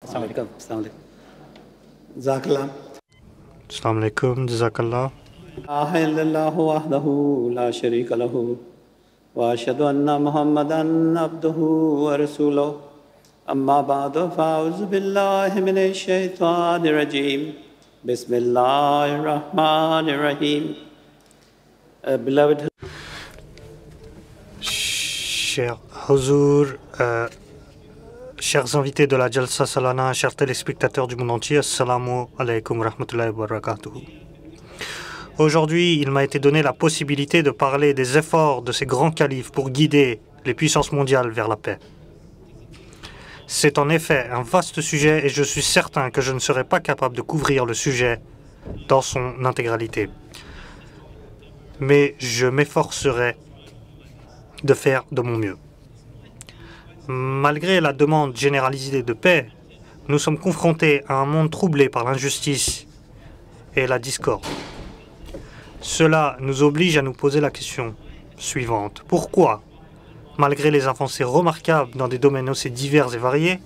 Assalamu alaikum. Assalamu alaikum. Jazakallah. Assalamu alaikum, jazakallah. La ilaha illallah wahdahu la sharika lahu wa ashhadu anna Muhammadan abduhu wa rasuluhu. Amma ba'du fa'udhu billahi minash shaitanir rajim. Bismillahir rahmanir rahim. Beloved Cher Huzour, chers invités de la Jalsa Salana, chers téléspectateurs du monde entier, Assalamu alaikum wa rahmatullahi wa barakatuh. Aujourd'hui, il m'a été donné la possibilité de parler des efforts de ces grands califes pour guider les puissances mondiales vers la paix. C'est en effet un vaste sujet et je suis certain que je ne serai pas capable de couvrir le sujet dans son intégralité. Mais je m'efforcerai de faire de mon mieux. Malgré la demande généralisée de paix, nous sommes confrontés à un monde troublé par l'injustice et la discorde. Cela nous oblige à nous poser la question suivante. Pourquoi, malgré les avancées remarquables dans des domaines aussi divers et variés,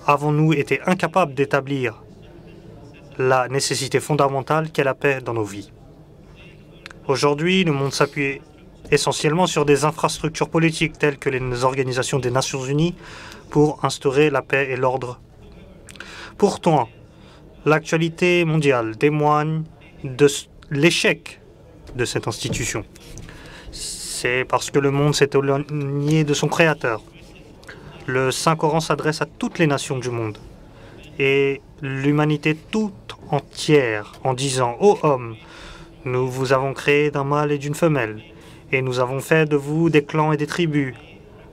avons-nous été incapables d'établir la nécessité fondamentale qu'est la paix dans nos vies? Aujourd'hui, le monde s'appuie essentiellement sur des infrastructures politiques telles que les organisations des Nations Unies pour instaurer la paix et l'ordre. Pourtant, l'actualité mondiale témoigne de l'échec de cette institution. C'est parce que le monde s'est éloigné de son créateur. Le Saint-Coran s'adresse à toutes les nations du monde et l'humanité toute entière en disant « Ô hommes, nous vous avons créé d'un mâle et d'une femelle, et nous avons fait de vous des clans et des tribus,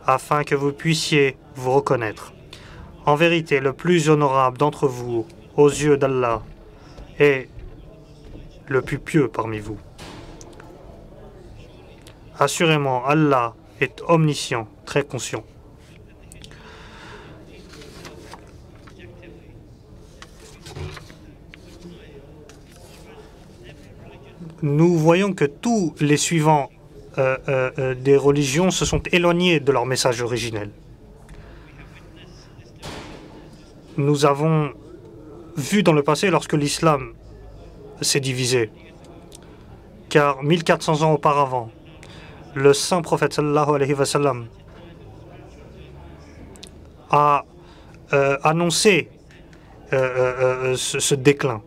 afin que vous puissiez vous reconnaître. En vérité, le plus honorable d'entre vous, aux yeux d'Allah, est le plus pieux parmi vous. Assurément, Allah est omniscient, très conscient. » Nous voyons que tous les suivants des religions se sont éloignés de leur message originel. Nous avons vu dans le passé lorsque l'islam s'est divisé, car 1400 ans auparavant, le saint prophète sallallahu alayhi wa sallam a annoncé ce déclin.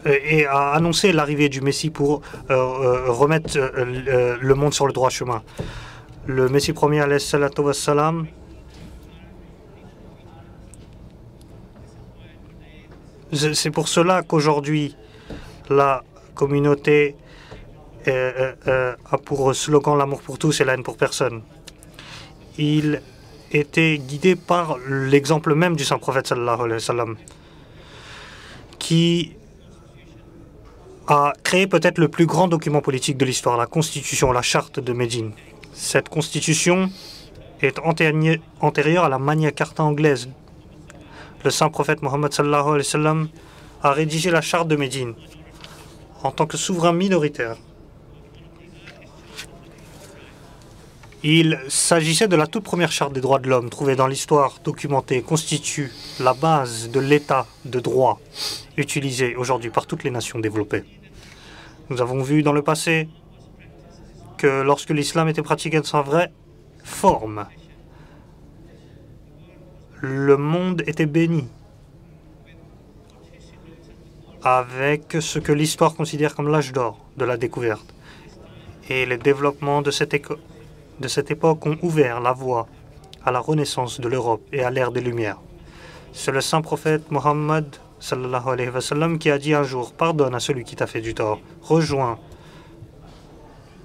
Et a annoncé l'arrivée du Messie pour remettre le monde sur le droit chemin. Le Messie premier, alayhi salatu wassalam, c'est pour cela qu'aujourd'hui, la communauté a pour slogan l'amour pour tous et la haine pour personne. Il était guidé par l'exemple même du saint prophète sallallahu alayhi wa sallam, qui a créé peut-être le plus grand document politique de l'histoire, la Constitution, la Charte de Médine. Cette Constitution est antérieure à la Magna Carta anglaise. Le saint prophète Mohammed sallallahu alayhi wa sallam a rédigé la Charte de Médine en tant que souverain minoritaire. Il s'agissait de la toute première charte des droits de l'homme trouvée dans l'histoire documentée, constitue la base de l'état de droit utilisé aujourd'hui par toutes les nations développées. Nous avons vu dans le passé que lorsque l'islam était pratiqué de sa vraie forme, le monde était béni avec ce que l'histoire considère comme l'âge d'or de la découverte. Et les développements de cette époque ont ouvert la voie à la renaissance de l'Europe et à l'ère des Lumières. C'est le saint prophète Mohammed sallallahu alayhi wa sallam qui a dit un jour « Pardonne à celui qui t'a fait du tort, rejoins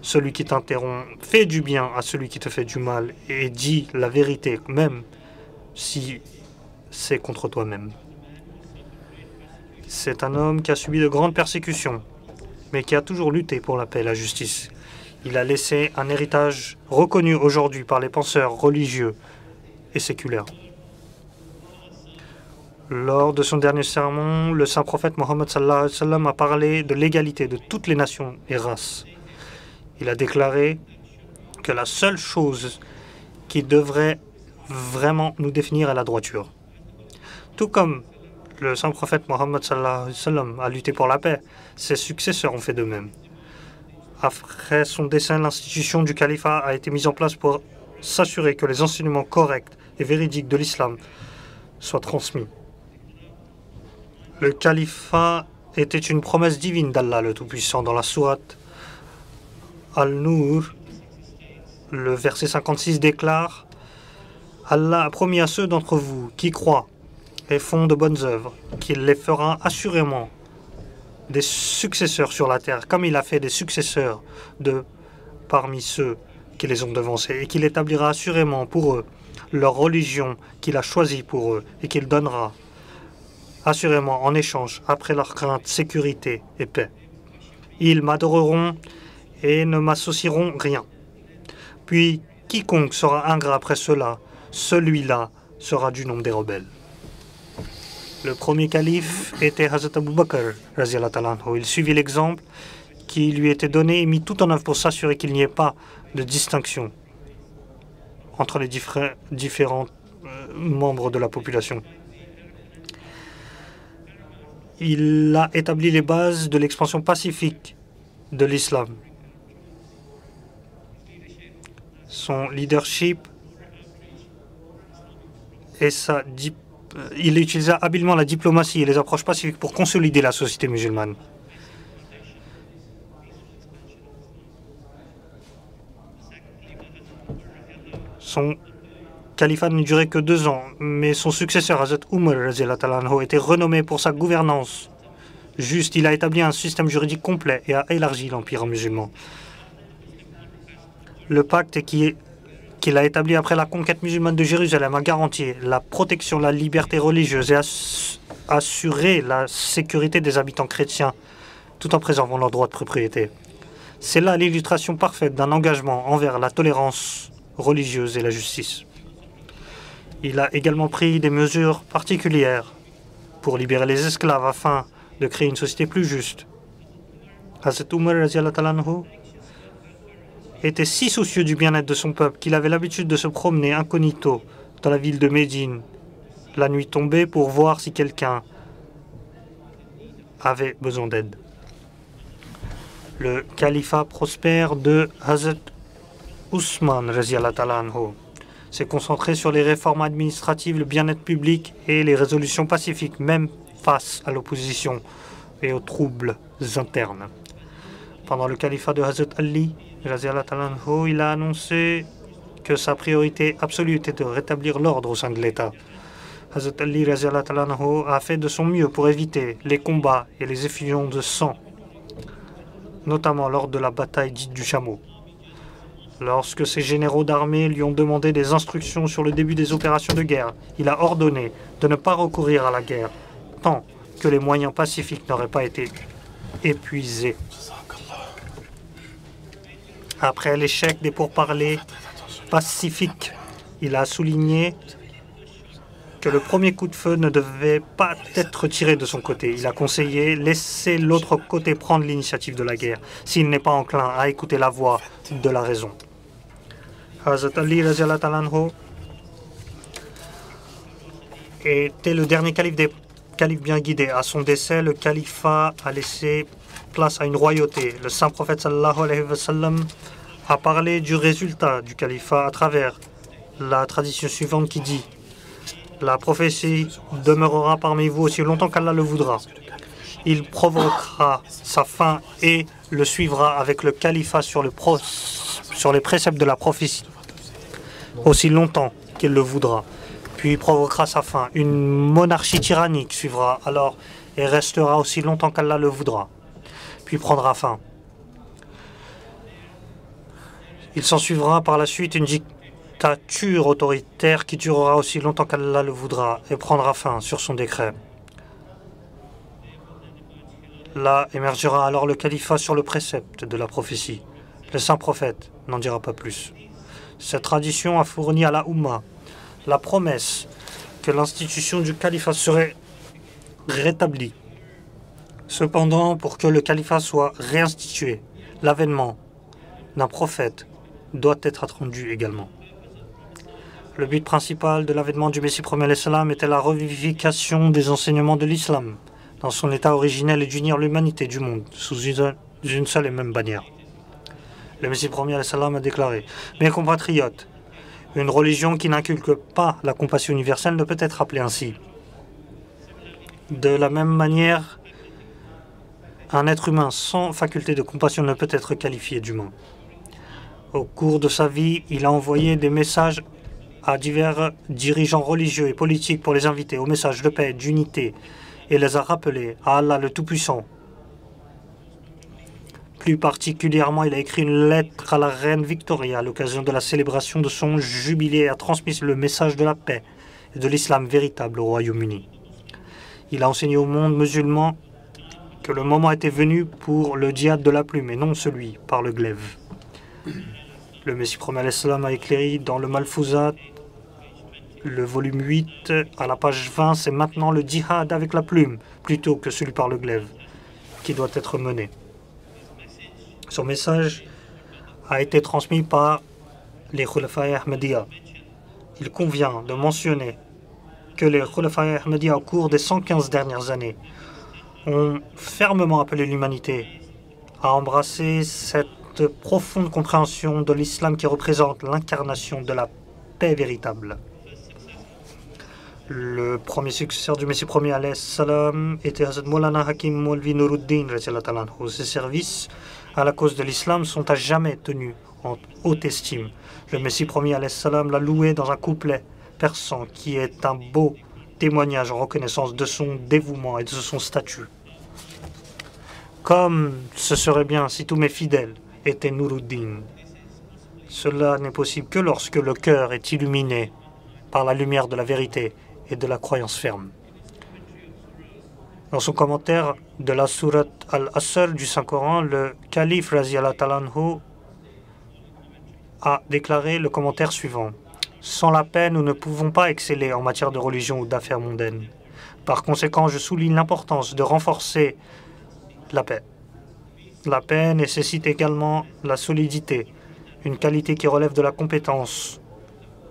celui qui t'interrompt, fais du bien à celui qui te fait du mal et dis la vérité, même si c'est contre toi-même. » C'est un homme qui a subi de grandes persécutions, mais qui a toujours lutté pour la paix et la justice. Il a laissé un héritage reconnu aujourd'hui par les penseurs religieux et séculaires. Lors de son dernier sermon, le saint prophète Mohammed sallallahu alayhi wa sallam a parlé de l'égalité de toutes les nations et races. Il a déclaré que la seule chose qui devrait vraiment nous définir est la droiture. Tout comme le saint prophète Mohammed sallallahu alayhi wa sallam a lutté pour la paix, ses successeurs ont fait de même. Après son décès, l'institution du califat a été mise en place pour s'assurer que les enseignements corrects et véridiques de l'islam soient transmis. Le califat était une promesse divine d'Allah le Tout-Puissant. Dans la sourate Al-Nur, le verset 56 déclare « Allah a promis à ceux d'entre vous qui croient et font de bonnes œuvres qu'il les fera assurément des successeurs sur la terre, comme il a fait des successeurs parmi ceux qui les ont devancés, et qu'il établira assurément pour eux leur religion qu'il a choisie pour eux, et qu'il donnera assurément en échange, après leur crainte, sécurité et paix. Ils m'adoreront et ne m'associeront rien. Puis quiconque sera ingrat après cela, celui-là sera du nombre des rebelles. » Le premier calife était Hazrat Abu Bakr. Il suivit l'exemple qui lui était donné et mit tout en œuvre pour s'assurer qu'il n'y ait pas de distinction entre les différents membres de la population. Il a établi les bases de l'expansion pacifique de l'islam. Son leadership et il utilisa habilement la diplomatie et les approches pacifiques pour consolider la société musulmane. Son califat ne durait que 2 ans, mais son successeur, Hazrat Umar, était renommé pour sa gouvernance juste. Il a établi un système juridique complet et a élargi l'empire musulman. Le pacte qu'il a établi après la conquête musulmane de Jérusalem a garanti la protection, la liberté religieuse et assuré la sécurité des habitants chrétiens tout en préservant leurs droits de propriété. C'est là l'illustration parfaite d'un engagement envers la tolérance religieuse et la justice. Il a également pris des mesures particulières pour libérer les esclaves afin de créer une société plus juste. Hazrat Umar était si soucieux du bien-être de son peuple qu'il avait l'habitude de se promener incognito dans la ville de Médine la nuit tombée pour voir si quelqu'un avait besoin d'aide. Le califat prospère de Hazrat Ousmane s'est concentré sur les réformes administratives, le bien-être public et les résolutions pacifiques, même face à l'opposition et aux troubles internes. Pendant le califat de Hazrat Ali, il a annoncé que sa priorité absolue était de rétablir l'ordre au sein de l'État. Hazrat Ali a fait de son mieux pour éviter les combats et les effusions de sang, notamment lors de la bataille dite du chameau. Lorsque ses généraux d'armée lui ont demandé des instructions sur le début des opérations de guerre, il a ordonné de ne pas recourir à la guerre tant que les moyens pacifiques n'auraient pas été épuisés. Après l'échec des pourparlers pacifiques, il a souligné que le premier coup de feu ne devait pas être tiré de son côté. Il a conseillé « laisser l'autre côté prendre l'initiative de la guerre, s'il n'est pas enclin à écouter la voix de la raison ». Hazrat Ali était le dernier calife des califes bien guidés. À son décès, le califat a laissé place à une royauté. Le saint prophète sallallahu alayhi wa sallam a parlé du résultat du califat à travers la tradition suivante qui dit « La prophétie demeurera parmi vous aussi longtemps qu'Allah le voudra. Il provoquera sa fin et le suivra avec le califat sur les préceptes de la prophétie aussi longtemps qu'il le voudra. Puis il provoquera sa fin. Une monarchie tyrannique suivra alors et restera aussi longtemps qu'Allah le voudra. Puis prendra fin. Il s'en suivra par la suite une dictature autoritaire qui durera aussi longtemps qu'Allah le voudra et prendra fin sur son décret. Là émergera alors le califat sur le précepte de la prophétie. Le saint prophète n'en dira pas plus. Cette tradition a fourni à la Oumma la promesse que l'institution du califat serait rétablie. Cependant, pour que le califat soit réinstitué, l'avènement d'un prophète doit être attendu également. Le but principal de l'avènement du Messie premier salam était la revivification des enseignements de l'islam dans son état originel et d'unir l'humanité du monde sous une seule et même bannière. Le Messie premier salam a déclaré « Mes compatriotes, une religion qui n'inculque pas la compassion universelle ne peut être appelée ainsi. De la même manière, un être humain sans faculté de compassion ne peut être qualifié d'humain. » Au cours de sa vie, il a envoyé des messages à divers dirigeants religieux et politiques pour les inviter au message de paix, d'unité, et les a rappelés à Allah le Tout-Puissant. Plus particulièrement, il a écrit une lettre à la reine Victoria à l'occasion de la célébration de son jubilé et a transmis le message de la paix et de l'islam véritable au Royaume-Uni. Il a enseigné au monde musulman que le moment était venu pour le djihad de la plume et non celui par le glaive. Le Messie premier al-Islam a éclairé dans le Malfouzat, le volume 8, à la page 20, c'est maintenant le djihad avec la plume, plutôt que celui par le glaive, qui doit être mené. Son message a été transmis par les Khulafa'i Ahmadiyya. Il convient de mentionner que les Khulafa'i Ahmadiyya, au cours des 115 dernières années, ont fermement appelé l'humanité à embrasser cette profonde compréhension de l'islam qui représente l'incarnation de la paix véritable. Le premier successeur du Messie premier alayhi salam était Hazrat Maulana Hakim Maulvi Nuruddin. Ses services à la cause de l'islam sont à jamais tenus en haute estime. Le Messie premier alayhi salam l'a loué dans un couplet persan qui est un beau témoignage en reconnaissance de son dévouement et de son statut. Comme ce serait bien si tous mes fidèles étaient Nuruddin. Cela n'est possible que lorsque le cœur est illuminé par la lumière de la vérité et de la croyance ferme. Dans son commentaire de la sourate Al-Asr du Saint-Coran, le calife Raziyallahu ta'ala anhu a déclaré le commentaire suivant. Sans la paix, nous ne pouvons pas exceller en matière de religion ou d'affaires mondaines. Par conséquent, je souligne l'importance de renforcer la paix. La paix nécessite également la solidité, une qualité qui relève de la compétence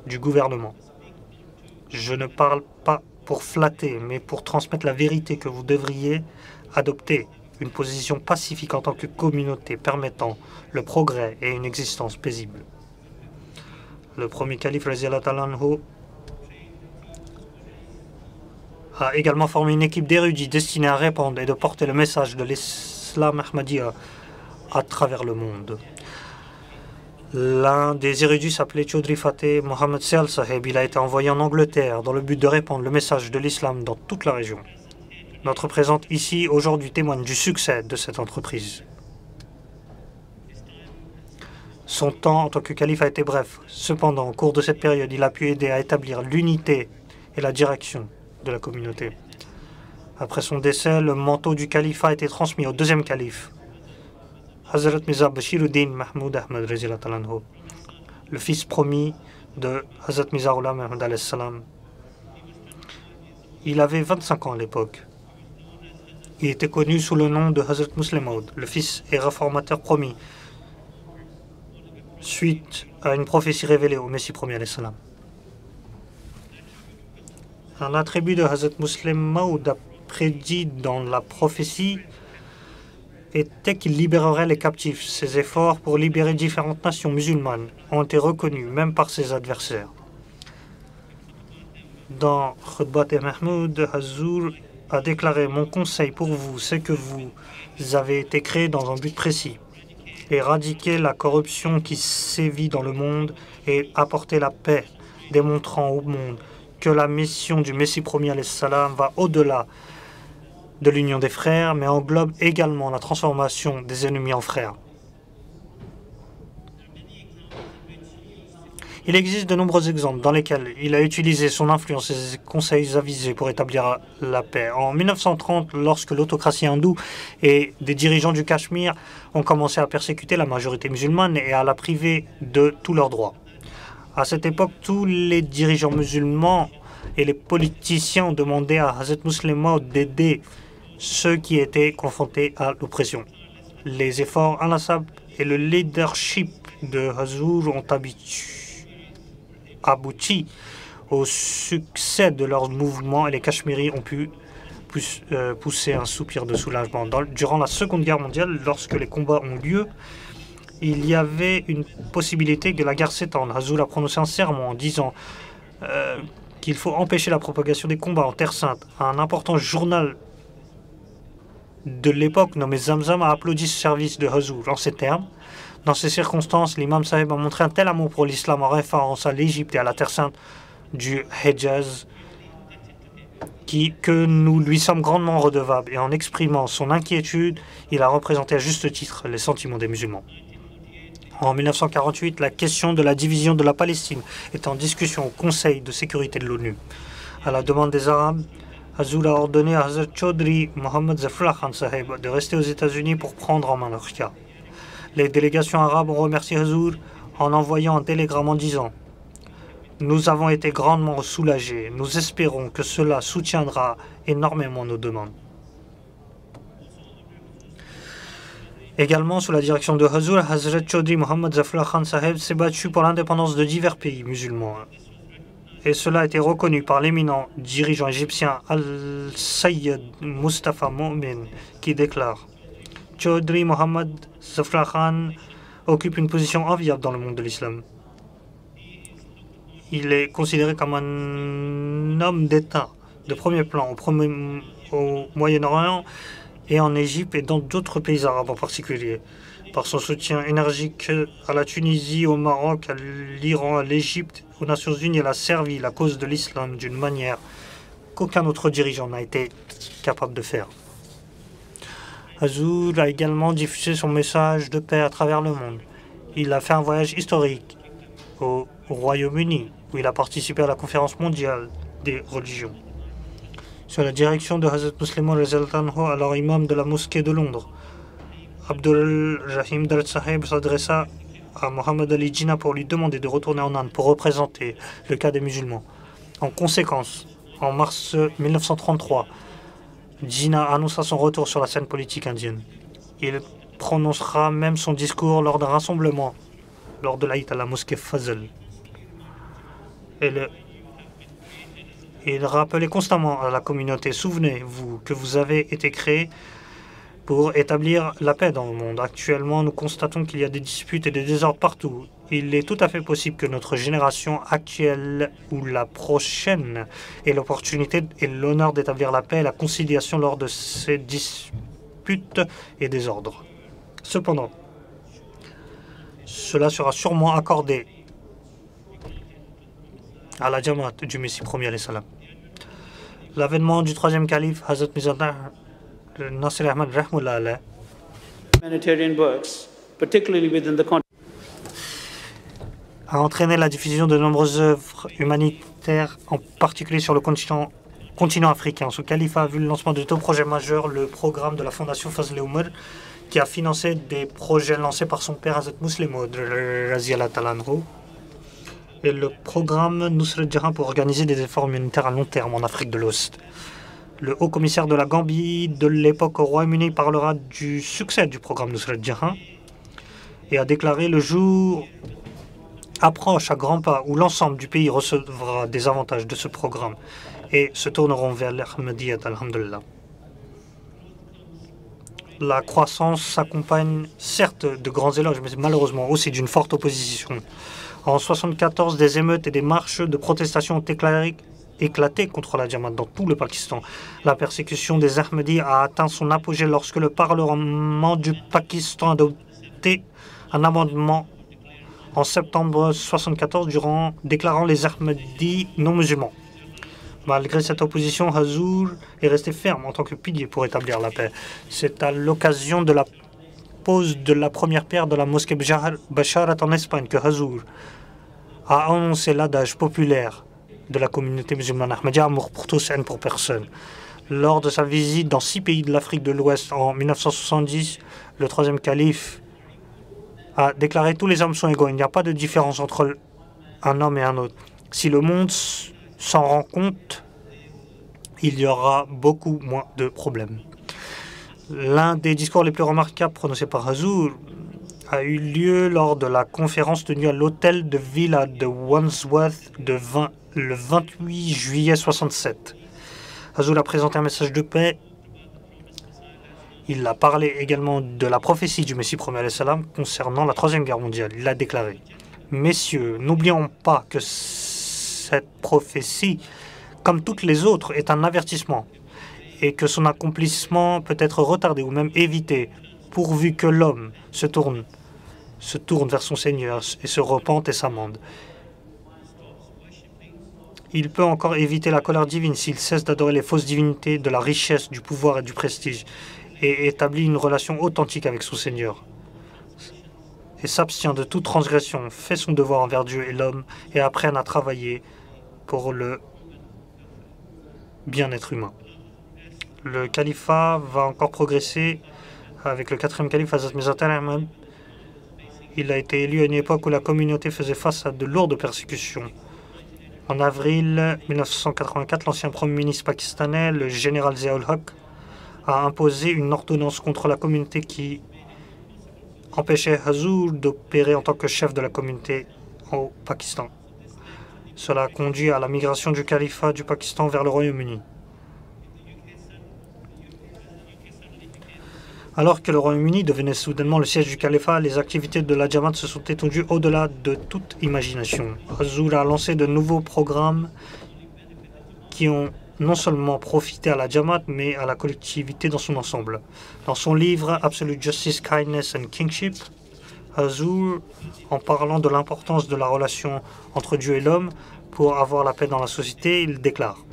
du gouvernement. Je ne parle pas pour flatter, mais pour transmettre la vérité que vous devriez adopter une position pacifique en tant que communauté permettant le progrès et une existence paisible. Le premier calife Raziyallahu ta'ala anhu a également formé une équipe d'érudits destinée à répandre et de porter le message de l'islam Ahmadiyya à travers le monde. L'un des érudits s'appelait Chaudhry Fateh Mohammed Sehal Saheb. Il a été envoyé en Angleterre dans le but de répandre le message de l'islam dans toute la région. Notre présence ici aujourd'hui témoigne du succès de cette entreprise. Son temps en tant que calife a été bref. Cependant, au cours de cette période, il a pu aider à établir l'unité et la direction de la communauté. Après son décès, le manteau du califat a été transmis au deuxième calife, Hazrat Mirza Bashiruddin Mahmoud Ahmad Raziyallahu ta'ala anhu, le fils promis de Hazrat Mirza Ghulam Ahmad alayhi salam. Il avait 25 ans à l'époque. Il était connu sous le nom de Hazrat Muslim Maud, le fils et réformateur promis, suite à une prophétie révélée au Messie premier alayhi salam. Un attribut de Hazrat Muslim Maud a prédit dans la prophétie était qu'il libérerait les captifs. Ses efforts pour libérer différentes nations musulmanes ont été reconnus même par ses adversaires. Dans Khutbat et Mahmoud, Hazur a déclaré « Mon conseil pour vous, c'est que vous avez été créés dans un but précis, éradiquer la corruption qui sévit dans le monde et apporter la paix, démontrant au monde que la mission du Messie premier alayhi salam va au-delà de l'union des frères, mais englobe également la transformation des ennemis en frères. » Il existe de nombreux exemples dans lesquels il a utilisé son influence et ses conseils avisés pour établir la paix. En 1930, lorsque l'autocratie hindoue et des dirigeants du Cachemire ont commencé à persécuter la majorité musulmane et à la priver de tous leurs droits. À cette époque, tous les dirigeants musulmans et les politiciens ont demandé à Hazrat Muslim Maud d'aider ceux qui étaient confrontés à l'oppression. Les efforts inlassables et le leadership de Hazur ont abouti au succès de leurs mouvements et les Cachemiris ont pu pousser un soupir de soulagement. Durant la Seconde Guerre mondiale, lorsque les combats ont lieu, il y avait une possibilité que la guerre s'étende. Hazur a prononcé un serment en disant qu'il faut empêcher la propagation des combats en Terre Sainte. Un important journal de l'époque nommé Zamzam a applaudi ce service de Hazur en ces termes. Dans ces circonstances, l'imam Sahib a montré un tel amour pour l'islam en référence à l'Égypte et à la Terre Sainte du Hejaz que nous lui sommes grandement redevables. Et en exprimant son inquiétude, il a représenté à juste titre les sentiments des musulmans. En 1948, la question de la division de la Palestine est en discussion au Conseil de sécurité de l'ONU. À la demande des Arabes, Hazur a ordonné à Hazrat Chaudhry Mohammad Zafrullah Khan Sahib de rester aux États-Unis pour prendre en main leur cas. Les délégations arabes ont remercié Hazur en envoyant un télégramme en disant « Nous avons été grandement soulagés. Nous espérons que cela soutiendra énormément nos demandes. » Également, sous la direction de Hazur, Hazrat Chaudhry Mohammad Zafrullah Khan Sahib s'est battu pour l'indépendance de divers pays musulmans. Et cela a été reconnu par l'éminent dirigeant égyptien Al-Sayyid Mustafa Mo'min qui déclare « Chaudhry Mohammad Zafrullah Khan occupe une position enviable dans le monde de l'islam. Il est considéré comme un homme d'État de premier plan au Moyen-Orient et en Égypte et dans d'autres pays arabes en particulier. Par son soutien énergique à la Tunisie, au Maroc, à l'Iran, à l'Égypte, aux Nations Unies, elle a servi la cause de l'islam d'une manière qu'aucun autre dirigeant n'a été capable de faire. Hazur a également diffusé son message de paix à travers le monde. Il a fait un voyage historique au Royaume-Uni, où il a participé à la conférence mondiale des religions. Sous la direction de Hazrat Muslim Maud, alors imam de la mosquée de Londres, Abdul Rahim Dar Sahib s'adressa à Mohammad Ali Jinnah pour lui demander de retourner en Inde pour représenter le cas des musulmans. En conséquence, en mars 1933, Jinnah annonça son retour sur la scène politique indienne. Il prononcera même son discours lors d'un rassemblement lors de l'Aïd à la mosquée Fazl. Il rappelait constamment à la communauté « Souvenez-vous que vous avez été créés pour établir la paix dans le monde. Actuellement, nous constatons qu'il y a des disputes et des désordres partout. Il est tout à fait possible que notre génération actuelle ou la prochaine ait l'opportunité et l'honneur d'établir la paix et la conciliation lors de ces disputes et désordres. Cependant, cela sera sûrement accordé à la Jamaat du Messie premier alayhi salam. L'avènement du troisième calife, Hazrat Mirza Nasir Ahmad Rahmullah alayh, Humanitarian works, particularly within the country. A entraîné la diffusion de nombreuses œuvres humanitaires, en particulier sur le continent africain. Ce califat a vu le lancement de deux projets majeurs, le programme de la Fondation Fazl Umar, qui a financé des projets lancés par son père Hazrat Muslim Maud Raziallah Talanhu, et le programme Nusrat Jahan pour organiser des efforts humanitaires à long terme en Afrique de l'Ouest. Le haut commissaire de la Gambie de l'époque au Royaume-Uni parlera du succès du programme Nusrat Jahan et a déclaré le jour approche à grands pas où l'ensemble du pays recevra des avantages de ce programme et se tourneront vers l'Ahmadiyyat, alhamdulillah. La croissance s'accompagne certes de grands éloges, mais malheureusement aussi d'une forte opposition. En 1974, des émeutes et des marches de protestation ont éclaté contre la Jamaat dans tout le Pakistan. La persécution des Ahmadis a atteint son apogée lorsque le Parlement du Pakistan a adopté un amendement en septembre 1974 déclarant les Ahmadis non musulmans. Malgré cette opposition, Hazur est resté ferme en tant que pilier pour établir la paix. C'est à l'occasion de la pose de la première pierre de la mosquée Basharat en Espagne que Hazur a annoncé l'adage populaire de la communauté musulmane Ahmadiyya, amour pour tous, haine pour personne. Lors de sa visite dans 6 pays de l'Afrique de l'Ouest en 1970, le troisième calife a déclaré « Tous les hommes sont égaux, il n'y a pas de différence entre un homme et un autre. Si le monde s'en rend compte, il y aura beaucoup moins de problèmes. » L'un des discours les plus remarquables prononcés par Hazur a eu lieu lors de la conférence tenue à l'hôtel de ville de Wandsworth le 28 juillet 67. Azul a présenté un message de paix. Il a parlé également de la prophétie du Messie premier alayhi salam concernant la Troisième Guerre mondiale. Il a déclaré: « Messieurs, n'oublions pas que cette prophétie, comme toutes les autres, est un avertissement et que son accomplissement peut être retardé ou même évité pourvu que l'homme se tourne vers son Seigneur et se repente et s'amende. Il peut encore éviter la colère divine s'il cesse d'adorer les fausses divinités de la richesse, du pouvoir et du prestige et établit une relation authentique avec son Seigneur et s'abstient de toute transgression, fait son devoir envers Dieu et l'homme et apprenne à travailler pour le bien-être humain. » Le califat va encore progresser avec le quatrième calife, Hazrat Mirza Ahmad. Il a été élu à une époque où la communauté faisait face à de lourdes persécutions. En avril 1984, l'ancien premier ministre pakistanais, le général Zia-ul-Haq, a imposé une ordonnance contre la communauté qui empêchait Hazur d'opérer en tant que chef de la communauté au Pakistan. Cela a conduit à la migration du califat du Pakistan vers le Royaume-Uni. Alors que le Royaume-Uni devenait soudainement le siège du califat, les activités de la Jamaat se sont étendues au-delà de toute imagination. Hazur a lancé de nouveaux programmes qui ont non seulement profité à la Jamaat, mais à la collectivité dans son ensemble. Dans son livre Absolute Justice, Kindness and Kingship, Hazur, en parlant de l'importance de la relation entre Dieu et l'homme pour avoir la paix dans la société, il déclare: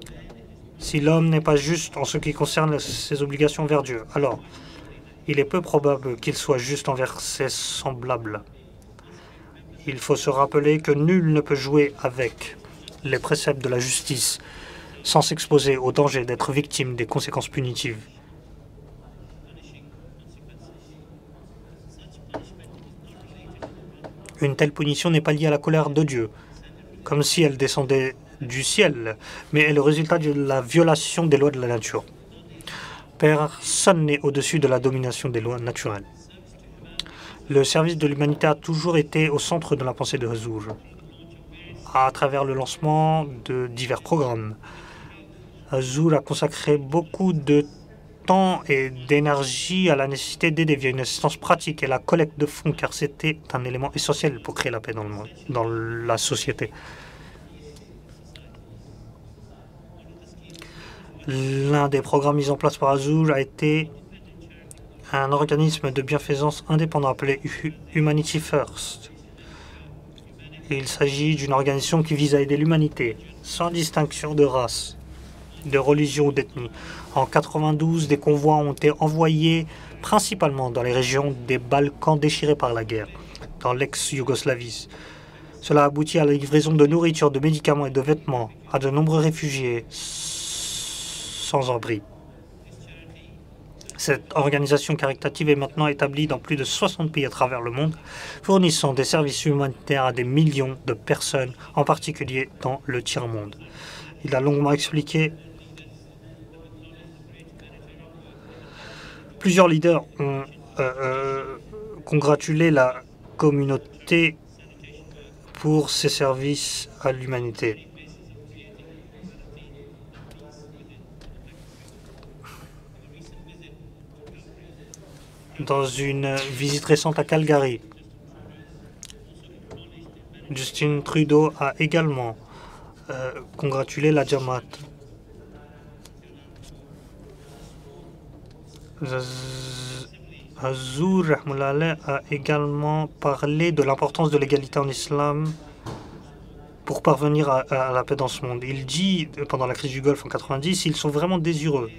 « Si l'homme n'est pas juste en ce qui concerne ses obligations envers Dieu, alors il est peu probable qu'il soit juste envers ses semblables. Il faut se rappeler que nul ne peut jouer avec les préceptes de la justice sans s'exposer au danger d'être victime des conséquences punitives. Une telle punition n'est pas liée à la colère de Dieu, comme si elle descendait du ciel, mais est le résultat de la violation des lois de la nature. Personne n'est au-dessus de la domination des lois naturelles. Le service de l'humanité a toujours été au centre de la pensée de Hazur, à travers le lancement de divers programmes. Hazur a consacré beaucoup de temps et d'énergie à la nécessité d'aider via une assistance pratique et la collecte de fonds, car c'était un élément essentiel pour créer la paix dans le monde, dans la société. L'un des programmes mis en place par Hazur a été un organisme de bienfaisance indépendant appelé Humanity First. Il s'agit d'une organisation qui vise à aider l'humanité, sans distinction de race, de religion ou d'ethnie. En 1992, des convois ont été envoyés principalement dans les régions des Balkans déchirées par la guerre, dans l'ex-Yougoslavie. Cela a abouti à la livraison de nourriture, de médicaments et de vêtements à de nombreux réfugiés sans abri. Cette organisation caritative est maintenant établie dans plus de 60 pays à travers le monde, fournissant des services humanitaires à des millions de personnes, en particulier dans le tiers-monde. Il a longuement expliqué. Plusieurs leaders ont congratulé la communauté pour ses services à l'humanité. Dans une visite récente à Calgary, Justin Trudeau a également congratulé la Jamaat. Hazur Rahmullah a également parlé de l'importance de l'égalité en islam pour parvenir à la paix dans ce monde. Il dit, pendant la crise du Golfe en 1990, ils sont vraiment désireux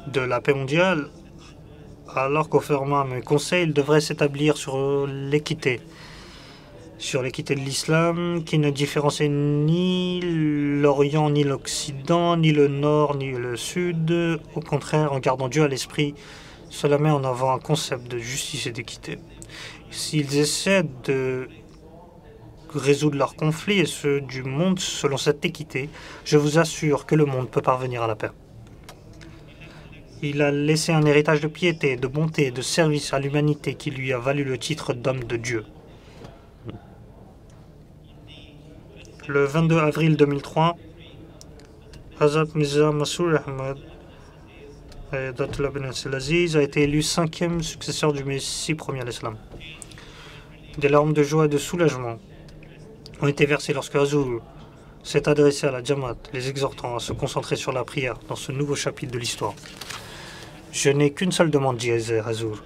de la paix mondiale, alors qu'au fermement mes conseils, il devrait s'établir sur l'équité de l'islam, qui ne différencie ni l'Orient, ni l'Occident, ni le Nord, ni le Sud. Au contraire, en gardant Dieu à l'esprit, cela met en avant un concept de justice et d'équité. S'ils essaient de résoudre leurs conflits et ceux du monde selon cette équité, je vous assure que le monde peut parvenir à la paix. Il a laissé un héritage de piété, de bonté, de service à l'humanité qui lui a valu le titre d'homme de Dieu. Le 22 avril 2003, Hazrat Mirza Masroor Ahmad Ayatollah Ben Abdelaziz a été élu 5e successeur du Messie premier à l'islam. Des larmes de joie et de soulagement ont été versées lorsque Hazur s'est adressé à la Jamaat, les exhortant à se concentrer sur la prière dans ce nouveau chapitre de l'histoire. Je n'ai qu'une seule demande, dit Hazur.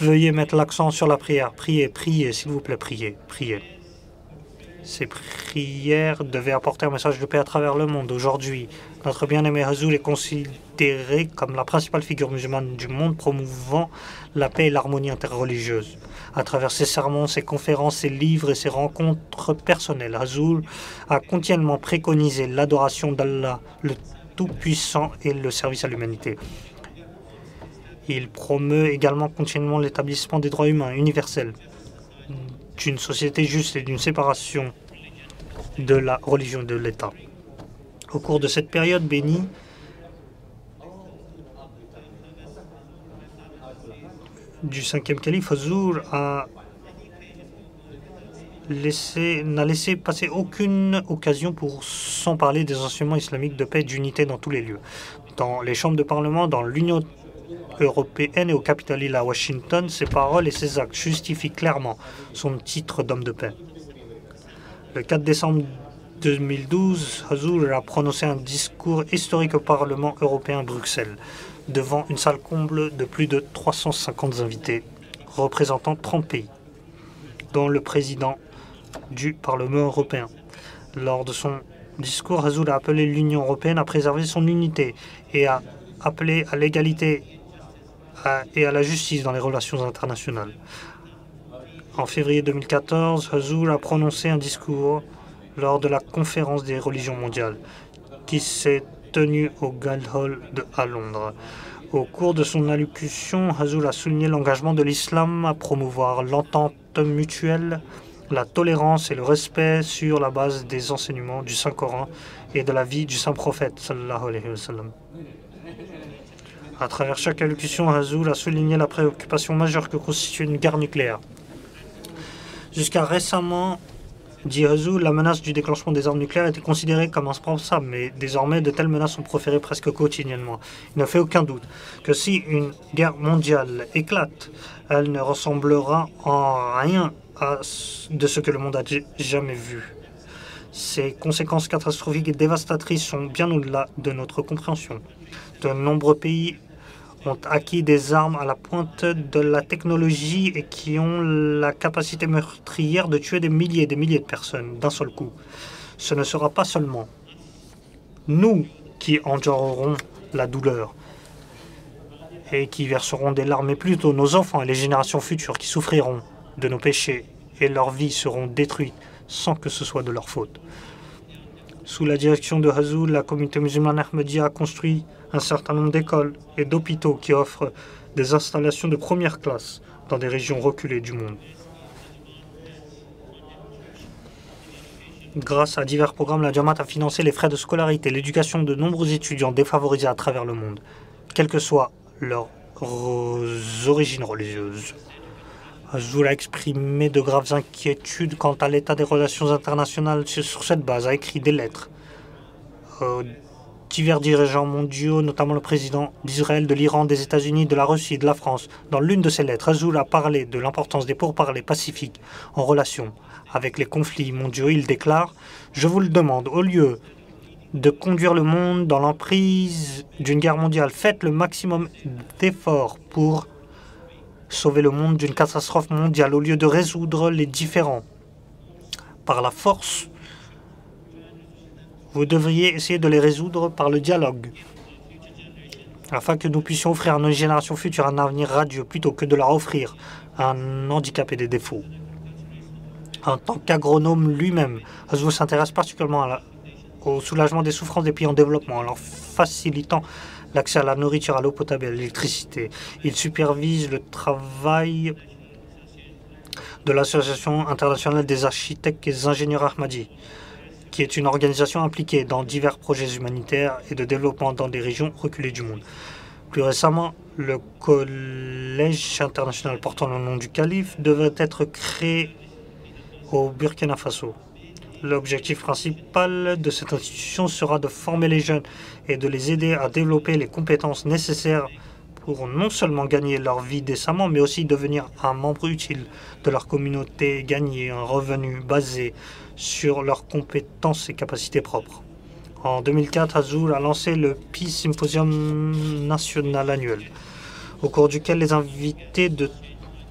Veuillez mettre l'accent sur la prière. Priez, priez, s'il vous plaît, priez, priez. Ces prières devaient apporter un message de paix à travers le monde. Aujourd'hui, notre bien-aimé Hazur est considéré comme la principale figure musulmane du monde promouvant la paix et l'harmonie interreligieuse. À travers ses sermons, ses conférences, ses livres et ses rencontres personnelles, Hazur a continuellement préconisé l'adoration d'Allah, le Tout-Puissant, et le service à l'humanité. Il promeut également continuellement l'établissement des droits humains universels, d'une société juste et d'une séparation de la religion et de l'État. Au cours de cette période bénie, du 5e calife, Hazur n'a laissé passer aucune occasion pour s'en parler des enseignements islamiques de paix et d'unité dans tous les lieux. Dans les chambres de parlement, dans l'Union européenne et au Capitole Hill à Washington, ses paroles et ses actes justifient clairement son titre d'homme de paix. Le 4 décembre 2012, Hazur a prononcé un discours historique au Parlement européen à Bruxelles, devant une salle comble de plus de 350 invités, représentant 30 pays, dont le président du Parlement européen. Lors de son discours, Hazur a appelé l'Union européenne à préserver son unité et a appelé à l'égalité et à la justice dans les relations internationales. En février 2014, Hazur a prononcé un discours lors de la conférence des religions mondiales qui s'est tenue au Guildhall à Londres. Au cours de son allocution, Hazur a souligné l'engagement de l'islam à promouvoir l'entente mutuelle, la tolérance et le respect sur la base des enseignements du Saint-Coran et de la vie du Saint-Prophète, sallallahu alayhi wa sallam. À travers chaque allocution, Hazur a souligné la préoccupation majeure que constitue une guerre nucléaire. Jusqu'à récemment, dit Hazur, la menace du déclenchement des armes nucléaires était considérée comme impensable, mais désormais de telles menaces sont proférées presque quotidiennement. Il ne fait aucun doute que si une guerre mondiale éclate, elle ne ressemblera en rien de ce que le monde a jamais vu. Ces conséquences catastrophiques et dévastatrices sont bien au-delà de notre compréhension. De nombreux pays ont acquis des armes à la pointe de la technologie et qui ont la capacité meurtrière de tuer des milliers de personnes d'un seul coup. Ce ne sera pas seulement nous qui endurerons la douleur et qui verseront des larmes, mais plutôt nos enfants et les générations futures qui souffriront de nos péchés et leurs vies seront détruites sans que ce soit de leur faute. Sous la direction de Hazur, la communauté musulmane Ahmadiyya a construit un certain nombre d'écoles et d'hôpitaux qui offrent des installations de première classe dans des régions reculées du monde. Grâce à divers programmes, la Jamaat a financé les frais de scolarité et l'éducation de nombreux étudiants défavorisés à travers le monde, quelles que soient leurs origines religieuses. Hazur a exprimé de graves inquiétudes quant à l'état des relations internationales. Sur cette base, a écrit des lettres aux divers dirigeants mondiaux, notamment le président d'Israël, de l'Iran, des États-Unis, de la Russie et de la France. Dans l'une de ces lettres, Hazur a parlé de l'importance des pourparlers pacifiques en relation avec les conflits mondiaux. Il déclare « Je vous le demande, au lieu de conduire le monde dans l'emprise d'une guerre mondiale, faites le maximum d'efforts pour sauver le monde d'une catastrophe mondiale au lieu de résoudre les différends par la force. Vous devriez essayer de les résoudre par le dialogue, afin que nous puissions offrir à nos générations futures un avenir radieux plutôt que de leur offrir un handicap et des défauts. » En tant qu'agronome lui-même, Hazur s'intéresse particulièrement au soulagement des souffrances des pays en développement, en leur facilitant l'accès à la nourriture, à l'eau potable et à l'électricité. Il supervise le travail de l'Association internationale des architectes et des ingénieurs Ahmadis, qui est une organisation impliquée dans divers projets humanitaires et de développement dans des régions reculées du monde. Plus récemment, le Collège international portant le nom du calife devrait être créé au Burkina Faso. L'objectif principal de cette institution sera de former les jeunes et de les aider à développer les compétences nécessaires pour non seulement gagner leur vie décemment, mais aussi devenir un membre utile de leur communauté, gagner un revenu basé sur leurs compétences et capacités propres. En 2004, Azul a lancé le Peace Symposium national annuel, au cours duquel les invités de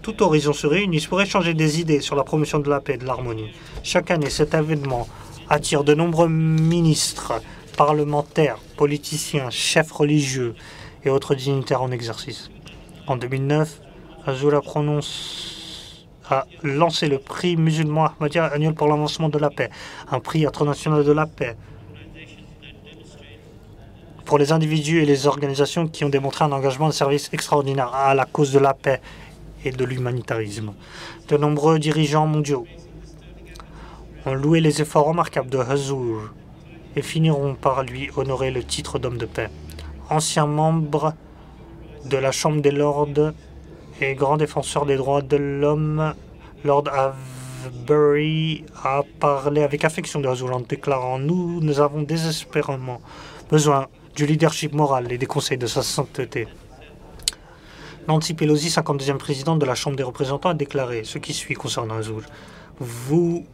tout horizon se réunissent pour échanger des idées sur la promotion de la paix et de l'harmonie. Chaque année, cet événement attire de nombreux ministres, parlementaires, politiciens, chefs religieux et autres dignitaires en exercice. En 2009, Azul a lancé le prix musulman Ahmadiyya annuel pour l'avancement de la paix, un prix international de la paix pour les individus et les organisations qui ont démontré un engagement de service extraordinaire à la cause de la paix et de l'humanitarisme. De nombreux dirigeants mondiaux ont loué les efforts remarquables de Azul et finiront par lui honorer le titre d'homme de paix. Ancien membre de la Chambre des Lords et grand défenseur des droits de l'homme, Lord Avebury a parlé avec affection de Azul en déclarant « Nous avons désespérément besoin du leadership moral et des conseils de sa sainteté ». Nancy Pelosi, 52e présidente de la Chambre des représentants, a déclaré ce qui suit concernant Azul. Vous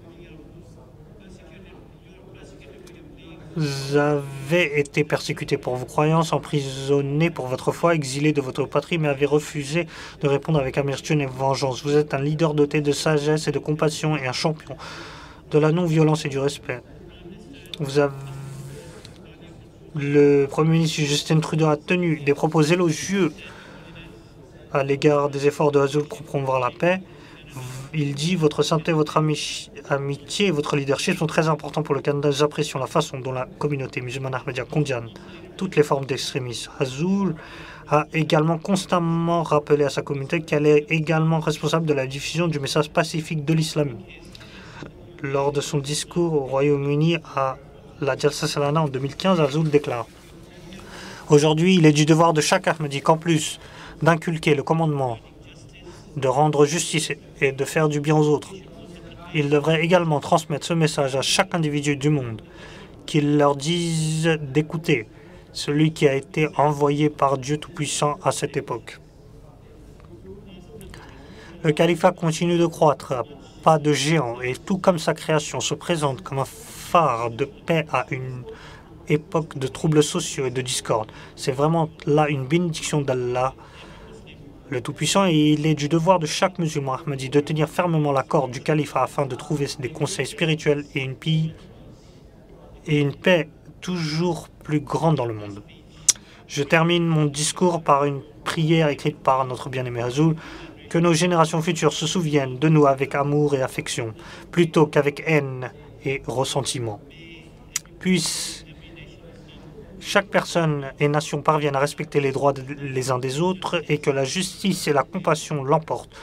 avez été persécuté pour vos croyances, emprisonné pour votre foi, exilé de votre patrie, mais avez refusé de répondre avec amertume et vengeance. Vous êtes un leader doté de sagesse et de compassion et un champion de la non-violence et du respect. Le Premier ministre Justin Trudeau a tenu des propos élogieux à l'égard des efforts de Azul pour promouvoir la paix. Il dit « Votre sainteté, votre amitié et votre leadership sont très importants pour le Canada. Nous apprécions la façon dont la communauté musulmane Ahmadiyya condamne toutes les formes d'extrémisme. » Azul a également constamment rappelé à sa communauté qu'elle est également responsable de la diffusion du message pacifique de l'islam. Lors de son discours au Royaume-Uni à la Jalsa Salana en 2015, Azul déclare « Aujourd'hui, il est du devoir de chaque Ahmadi qu'en plus d'inculquer le commandement de rendre justice et de faire du bien aux autres, il devrait également transmettre ce message à chaque individu du monde, qu'il leur dise d'écouter celui qui a été envoyé par Dieu Tout-Puissant à cette époque. » Le califat continue de croître à pas de géant et tout comme sa création se présente comme un phare de paix à une époque de troubles sociaux et de discorde. C'est vraiment là une bénédiction d'Allah, le Tout-Puissant, et il est du devoir de chaque musulman ahmadi de tenir fermement la corde du califat afin de trouver des conseils spirituels et une paix toujours plus grande dans le monde. Je termine mon discours par une prière écrite par notre bien-aimé Azul, que nos générations futures se souviennent de nous avec amour et affection, plutôt qu'avec haine et ressentiment. Puisse chaque personne et nation parviennent à respecter les droits les uns des autres et que la justice et la compassion l'emportent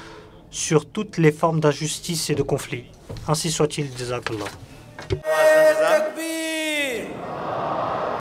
sur toutes les formes d'injustice et de conflit. Ainsi soit-il, Jazakallah.